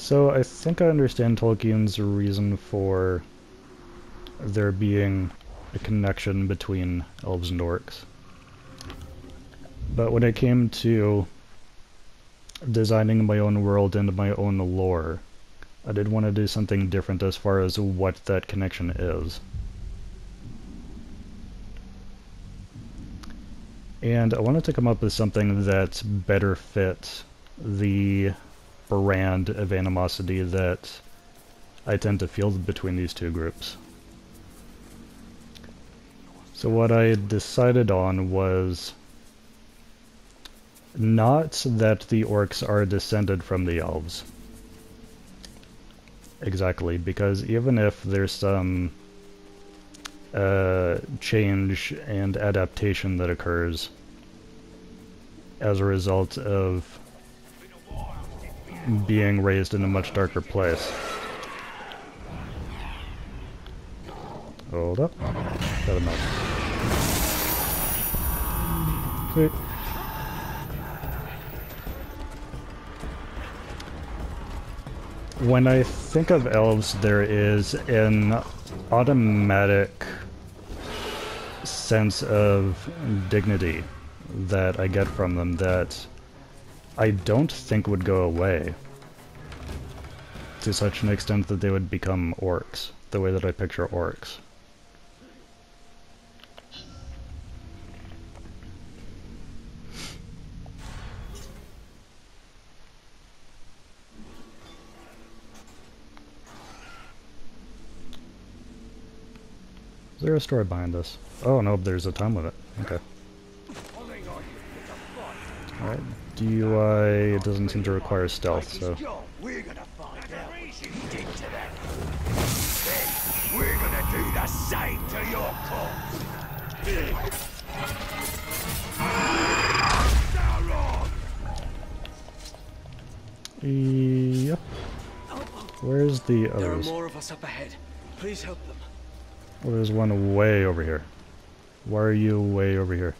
So I think I understand Tolkien's reason for there being a connection between elves and orcs. But when it came to designing my own world and my own lore, I did want to do something different as far as what that connection is. And I wanted to come up with something that better fit the brand of animosity that I tend to feel between these two groups. So what I decided on was not that the orcs are descended from the elves. Exactly, because even if there's some change and adaptation that occurs as a result of being raised in a much darker place. Hold up. Got a mouth. Sweet. When I think of elves, there is an automatic sense of dignity that I get from them that I don't think would go away to such an extent that they would become orcs, the way that I picture orcs. Is there a story behind this? Oh no, there's a time limit. Okay. Alright, DUI doesn't seem to require stealth, so... We're gonna find out what you did to that. Then we're gonna do the same to your corpse. Yep. Where's the others? There are more of us up ahead. Please help them. Well, there's one way over here. Why are you way over here?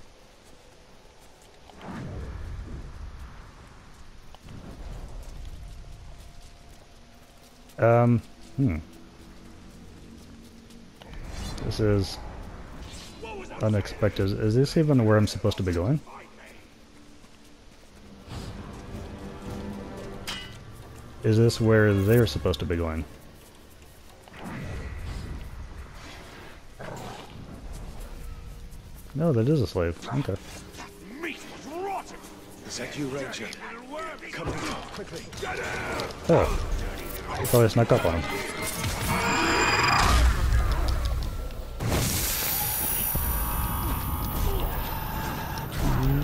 This is unexpected. Is this even where I'm supposed to be going? Is this where they're supposed to be going? No, that is a slave. Okay. Is that you, Ranger? Come on, quickly. Oh. I thought I snuck up on him.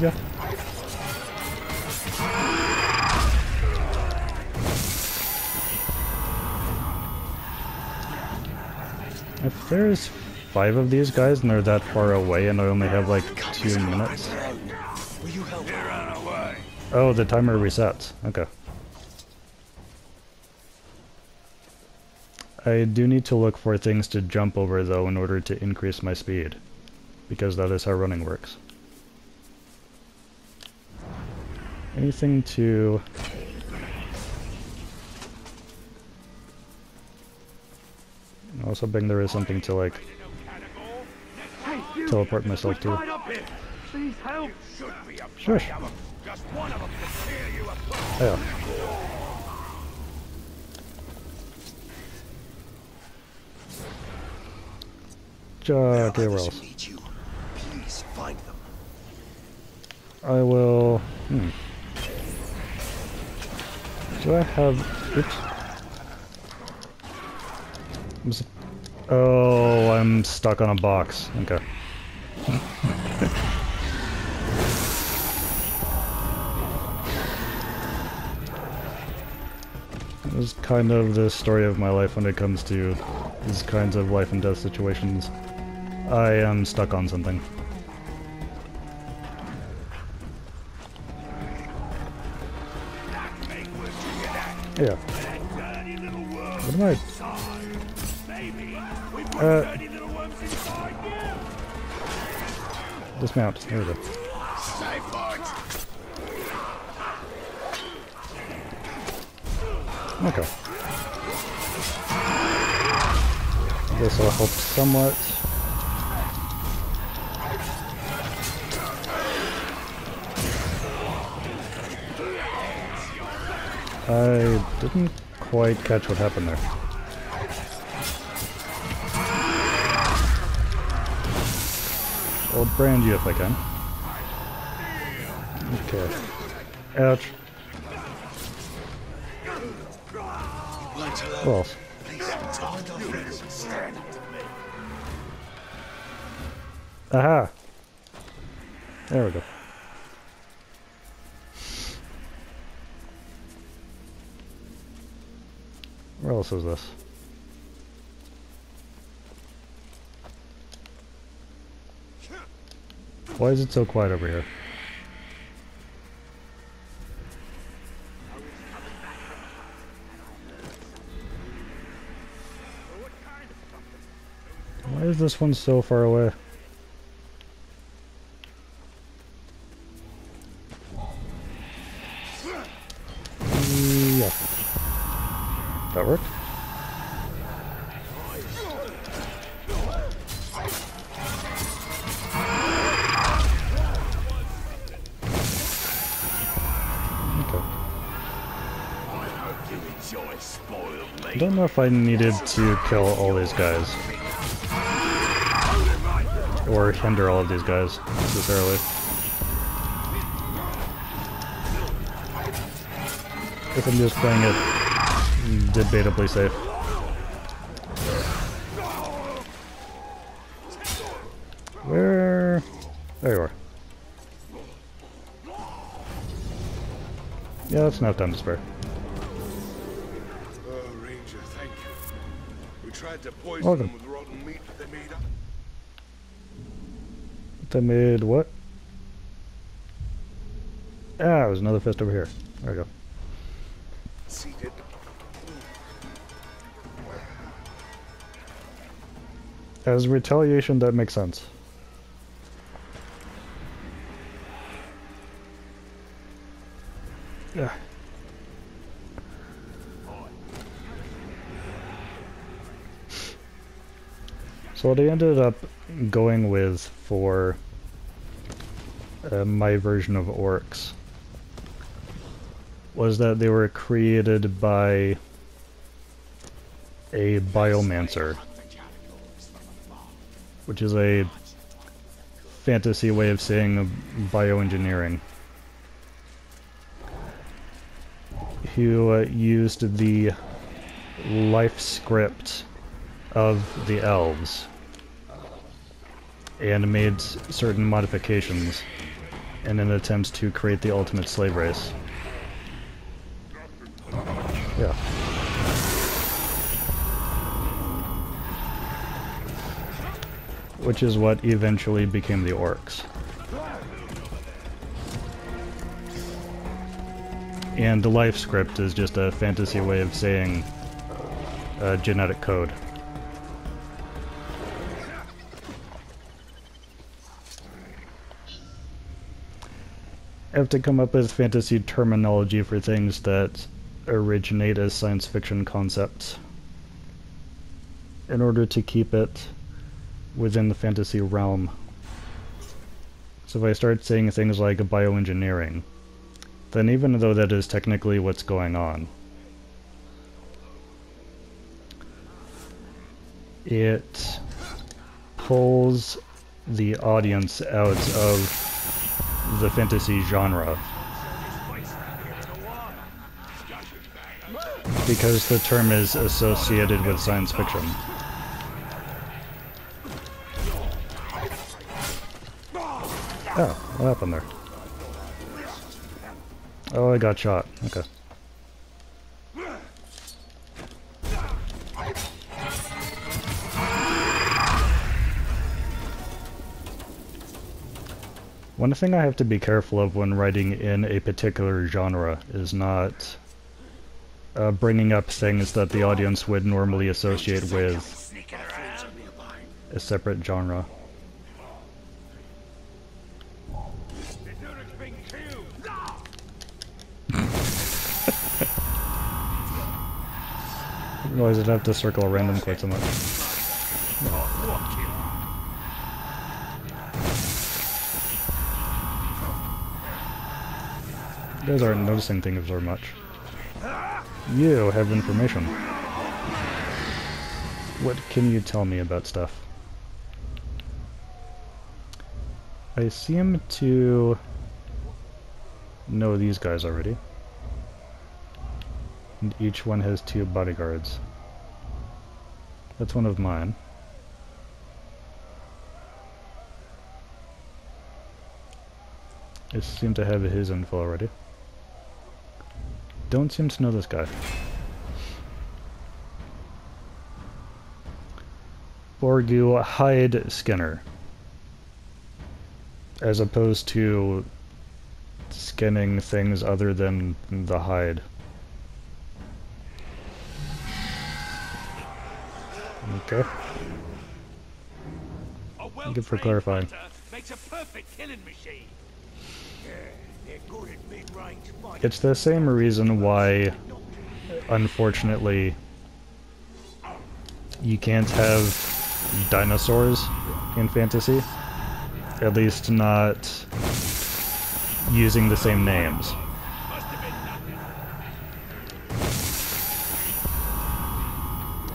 Yeah. If there's 5 of these guys and they're that far away and I only have like 2 minutes. Oh, the timer resets. Okay. I do need to look for things to jump over though in order to increase my speed, because that is how running works. Anything to... I was hoping there is something to like teleport myself to. Shush. Yeah. Okay, where else? Please find them. I will... Do I have... Oops. Oh, I'm stuck on a box. Okay. This is kind of the story of my life when it comes to these kinds of life and death situations. I am stuck on something. Yeah. What am I? Dismount. There we go. Okay. This will help somewhat. I didn't quite catch what happened there. I'll brand you if I can. Okay. Ouch. What else? Aha! There we go. Where else is this? Why is it so quiet over here? Why is this one so far away? Yeah. That worked? I don't know if I needed to kill all these guys. Or hinder all of these guys, necessarily. If I'm just playing it debatably safe. Where? There you are. Yeah, that's enough time to spare. Ranger, thank you. We tried to poison them with rotten meat, but they made up. They made what? Ah, there's another fist over here. There we go. Seated. As retaliation, that makes sense. Yeah. So what I ended up going with for my version of Orcs was that they were created by a biomancer, which is a fantasy way of saying bioengineering, who used the life script of the elves and made certain modifications in an attempt to create the ultimate slave race. Yeah. Which is what eventually became the Orcs. And the life script is just a fantasy way of saying genetic code. I have to come up with fantasy terminology for things that originate as science fiction concepts in order to keep it within the fantasy realm. So if I start saying things like bioengineering, then even though that is technically what's going on, it pulls the audience out of the fantasy genre, because the term is associated with science fiction. Oh, what happened there? Oh, I got shot. Okay. One thing I have to be careful of when writing in a particular genre is not bringing up things that the audience would normally associate with a separate genre. didn't realize I'd have to circle random quite so much. You guys aren't noticing things very much. You have information. What can you tell me about stuff? I seem to know these guys already. And each one has 2 bodyguards. That's one of mine. I seem to have his info already. Don't seem to know this guy. Borgu hide skinner. As opposed to skinning things other than the hide. Okay. Thank you for clarifying. Makes a perfect killing machine. It's the same reason why, unfortunately, you can't have dinosaurs in fantasy. At least not using the same names.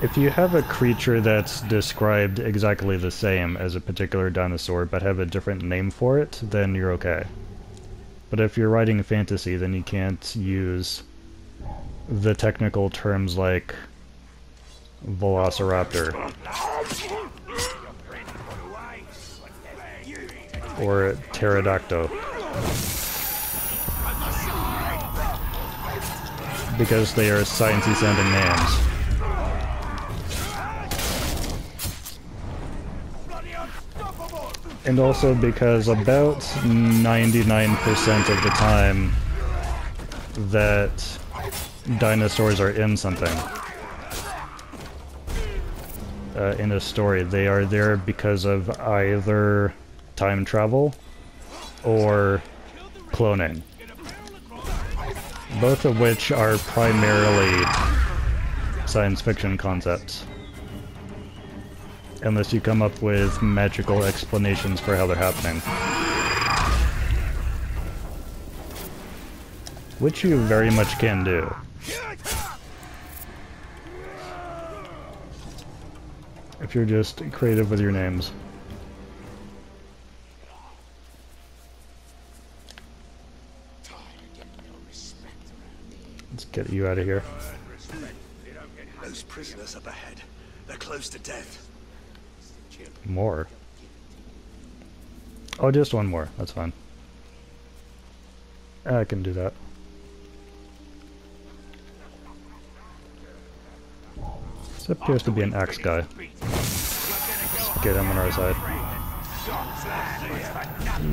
If you have a creature that's described exactly the same as a particular dinosaur but have a different name for it, then you're okay. But if you're writing fantasy, then you can't use the technical terms like Velociraptor or Pterodactyl, because they are sciencey sounding names. And also because about 99% of the time that dinosaurs are in something, in a story, they are there because of either time travel or cloning. Both of which are primarily science fiction concepts. Unless you come up with magical explanations for how they're happening. Which you very much can do. If you're just creative with your names. Let's get you out of here. Those prisoners up ahead. They're close to death. More? Oh, just one more. That's fine. I can do that. This appears to be an axe guy. Let's get him on our side.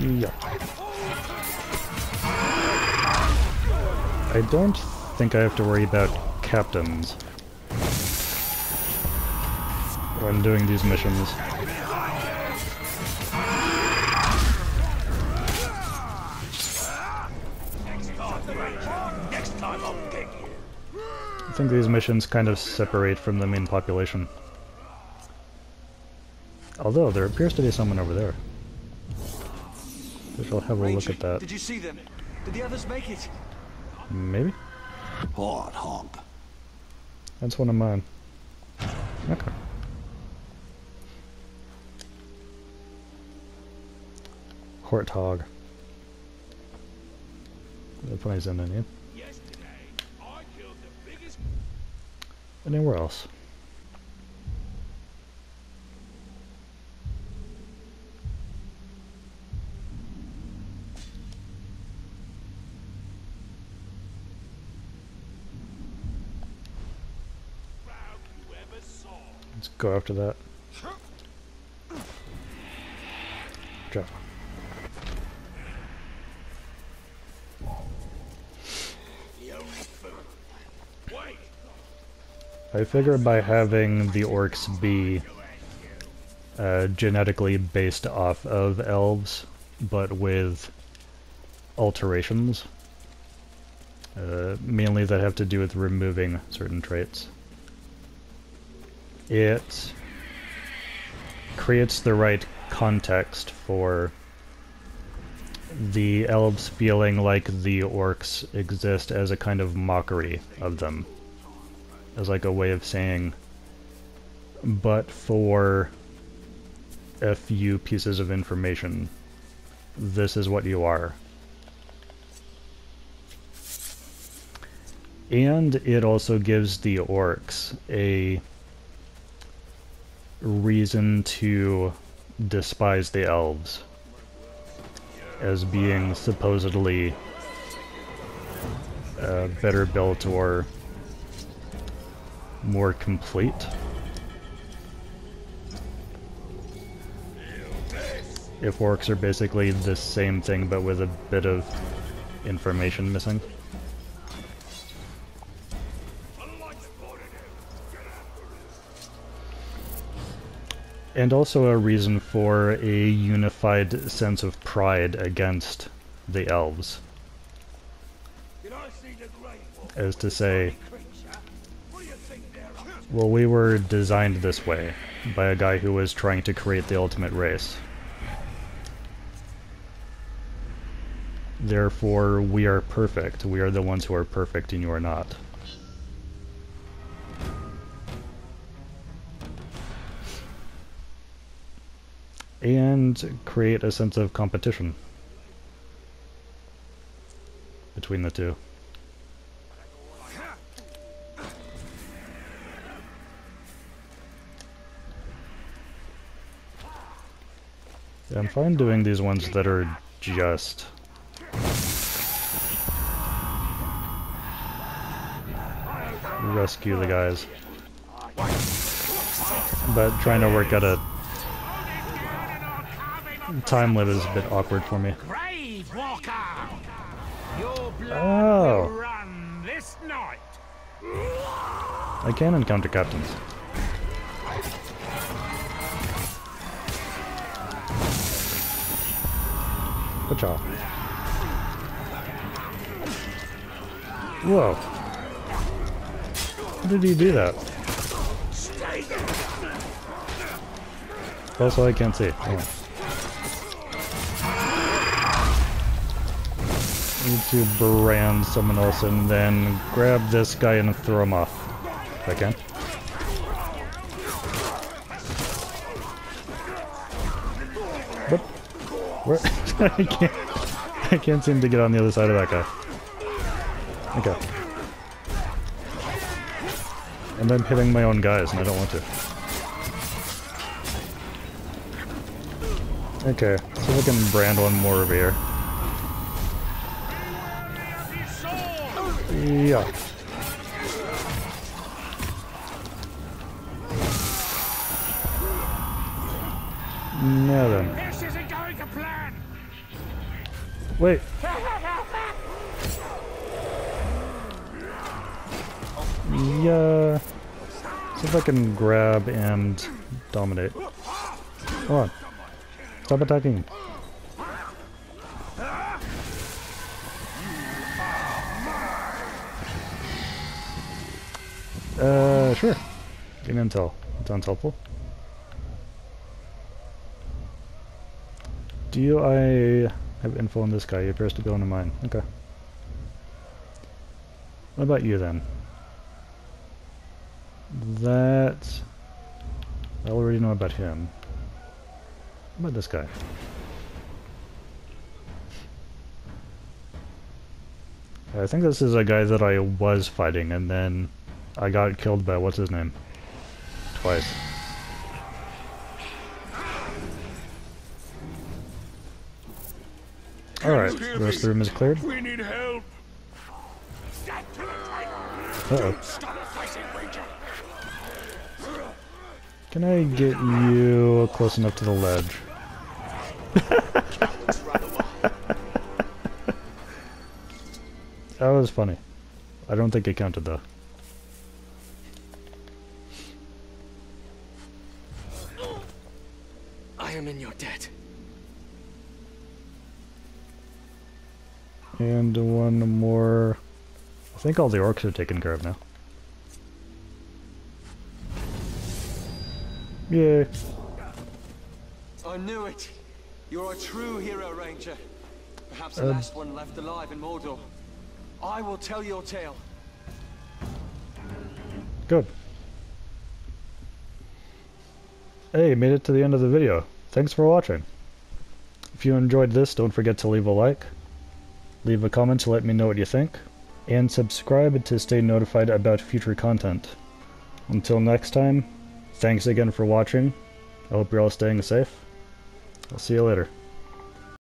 Yeah. I don't think I have to worry about captains when doing these missions. I think these missions kind of separate from the main population. Although, there appears to be someone over there. We shall have a look at that. Did you see them? Did the others make it? Maybe? Hard honk. That's one of mine. Okay. Horthog. That plays in any. Anywhere else? Let's go after that. Drop. I figure by having the orcs be genetically based off of elves, but with alterations, mainly that have to do with removing certain traits. it creates the right context for the elves feeling like the orcs exist as a kind of mockery of them. As like a way of saying, but for a few pieces of information, this is what you are. And it also gives the orcs a reason to despise the elves as being supposedly better built or more complete. If orcs are basically the same thing but with a bit of information missing. And also a reason for a unified sense of pride against the elves. As to say, well, we were designed this way by a guy who was trying to create the ultimate race. Therefore, we are perfect. We are the ones who are perfect and you are not. And create a sense of competition between the two. Yeah, I'm fine doing these ones that are just rescue the guys, but trying to work out a time limit is a bit awkward for me. Oh, I can encounter captains. Good job. Whoa. How did he do that? Also, I can't see. Hang on. Need to brand someone else and then grab this guy and throw him off. If I can. What? Where? I can't seem to get on the other side of that guy. Okay. And I'm hitting my own guys and I don't want to. Okay, so we can brand one more over here. Yeah. Now then. This isn't going to plan. Wait. Yeah. See if I can grab and dominate. Come on. Stop attacking. Sure. Get intel. It sounds helpful. Do I have info on this guy? He appears to be one of mine. Okay. What about you then? That... I already know about him. What about this guy? I think this is a guy that I was fighting and then I got killed by what's his name? Twice. Alright, the rest of the room is cleared. We need help. Uh-oh. Can I get you close enough to the ledge? That was funny. I don't think it counted though. I am in your debt. And one more. I think all the orcs are taken care of now. Yay. I knew it. You're a true hero, Ranger. Perhaps the last one left alive in Mordor. I will tell your tale. Good. Hey, made it to the end of the video. Thanks for watching. If you enjoyed this, don't forget to leave a like, leave a comment to let me know what you think, and subscribe to stay notified about future content. Until next time, thanks again for watching. I hope you're all staying safe. I'll see you later.